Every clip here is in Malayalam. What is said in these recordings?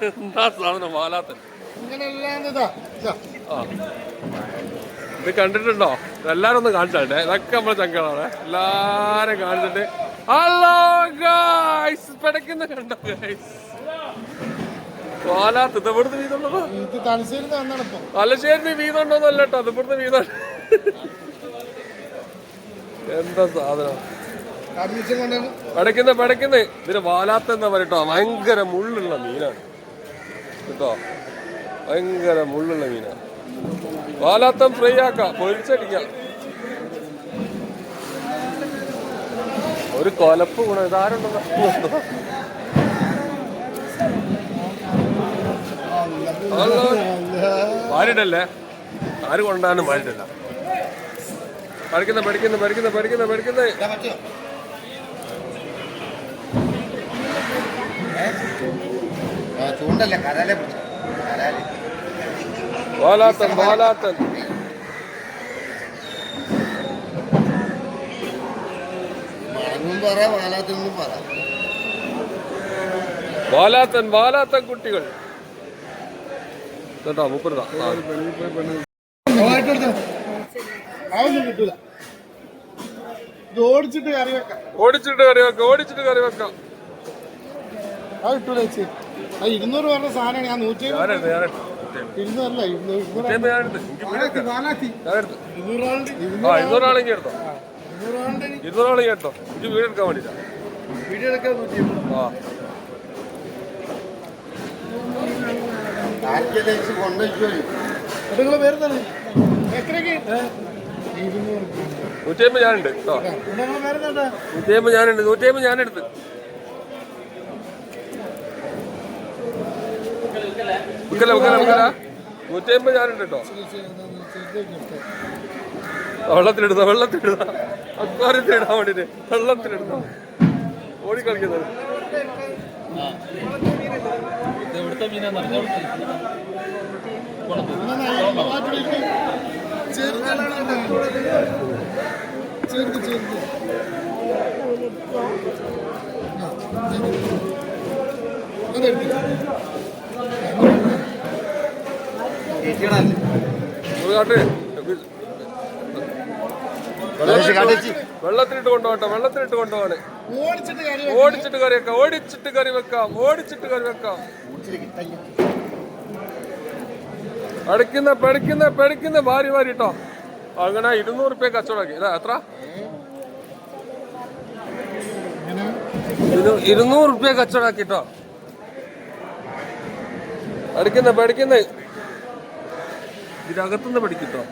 എന്താ സാധനം വാലാത്തൻ. ഇത് കണ്ടിട്ടുണ്ടോ? എല്ലാരും ഒന്ന് കാണിച്ചാട്ടെ. ഇതൊക്കെ നമ്മളെ ചങ്കളാണ്. എല്ലാരും കാണിച്ചിട്ട് ഹലോ ഗായ്സ് പിടയ്ക്കുന്ന കണ്ടോ ഗായ്സ്? വാലാത്ത് ഇത് ഇവിടുന്ന് വീതുണ്ടോ? തലശ്ശേരി വീതുണ്ടോന്നല്ല കേട്ടോ, അത് ഇവിടുന്ന് വീതാണ്. എന്താ സാധനം പടയ്ക്കുന്ന ഇതിന് വാലാത്തെന്നാ പറയട്ടോ. ഭയങ്കര മുള്ളുള്ള മീനാണ് കേട്ടോ, ഭയങ്കര മുള്ളുള്ള മീനാണ്. വാലാത്തം ഫ്രൈ ആക്കാം, പൊരിച്ചടിക്കാം. ഒരു കൊലപ്പ് ഗുണം ഇതാരുണ്ടോ? മാരിടല്ലേ, ആര് കൊണ്ടാലും മാരിടല്ല. പഠിക്കുന്ന വാലാത്തൻ കുട്ടികൾ കേട്ടോ. 30 ഓടിച്ചിട്ട് കറി വെക്കാം. അത് കിട്ടൂല ചേച്ചി. 200 പറഞ്ഞ സാധനമാണ്. ഞാൻ 150. 200 കേട്ടോ. വീഡിയോ എടുക്കാൻ വേണ്ടിട്ടാ. വീഡിയോ എടുക്കാൻ നിങ്ങള് പേര് തന്നെ 150 ഞാനുണ്ട് കേട്ടോ. 150 ഞാനുണ്ട്. 150 ഞാനെടുത്ത്. വിക്കല 150 ഞാനുണ്ട് കേട്ടോ. വെള്ളത്തിലിടുന്ന അക്വാറിയത്തിലിടാൻ വേണ്ടിട്ട് വെള്ളത്തിലിടുന്ന ഓടിക്കളിക്കുന്നത്. ഇവിടുത്തെ മീനാന്ന് വെള്ളത്തിലിട്ട് കൊണ്ടുപോകട്ടെ. ഓടിച്ചിട്ട് കറി വെക്കാം. പഠിക്കുന്ന ഭാരി കേട്ടോ. അങ്ങനെ 200 രൂപ കച്ചവടമാക്കി. എത്ര? 200 രൂപ കച്ചവടമാക്കി കേട്ടോ. പഠിക്കുന്ന ഇതിനകത്തുനിന്ന് പഠിക്കട്ടോ.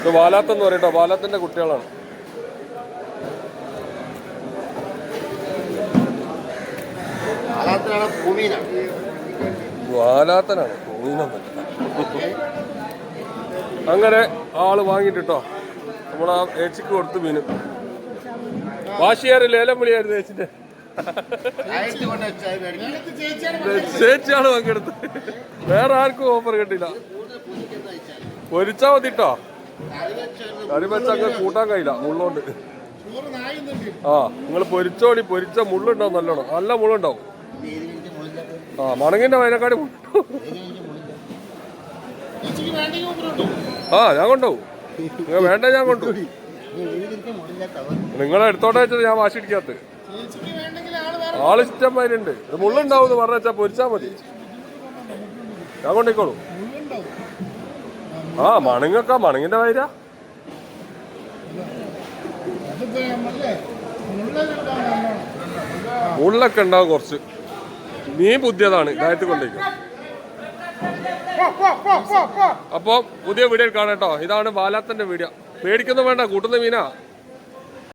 ഇത് വാലാത്തെന്ന് പറയട്ടോ, വാലാത്തിന്റെ കുട്ടികളാണ്. വാലാത്തനാണ്, ഭൂമീനൊന്നല്ല. അങ്ങനെ ആള് വാങ്ങിട്ടോ നമ്മളാ ഏച്ചിക്ക് കൊടുത്തു മീനും. വാശിയാറ് ലേലം വിളിയായിരുന്നു ഏച്ചിന്റെ. ചേച്ചിയാണ് പങ്കെടുത്ത്. വേറെ ആർക്കും ഓഫർ കിട്ടില്ല. പൊരിച്ചാ മതിട്ടോ, കറി വെച്ചങ്ങ് കൂട്ടാൻ കഴിയില്ല മുള്ളുണ്ട്. നിങ്ങൾ പൊരിച്ച മുള്ളുണ്ടാവും. നല്ലോണം നല്ല മുള്ളുണ്ടാവും. മണങ്ങിന്റെ വയനക്കാട് ഞാൻ കൊണ്ടുപോകും. നിങ്ങൾ വേണ്ട ഞാൻ കൊണ്ടുപോകും. നിങ്ങളെ എടുത്തോട്ടെ വെച്ചത് ഞാൻ വാശി പിടിക്കാത്ത ആള് ഇഷ്ടംമാരുണ്ട്. ഇത് മുള്ളുണ്ടാവും എന്ന് പറഞ്ഞാ പൊരിച്ചാ മതി, ഞാൻ കൊണ്ടേക്കോളൂ. മണങ്ങിന്റെ വയര മുള്ളൊക്കെ ഉണ്ടാവും കുറച്ച്. മീൻ പുതിയതാണ്, ഇതായിട്ട് കൊണ്ടേക്കും. അപ്പൊ പുതിയ വീഡിയോ കാണാം കേട്ടോ. ഇതാണ് വാലാത്തന്റെ വീഡിയോ. പേടിക്കൊന്നും വേണ്ട, കൂട്ടുന്ന മീനാ.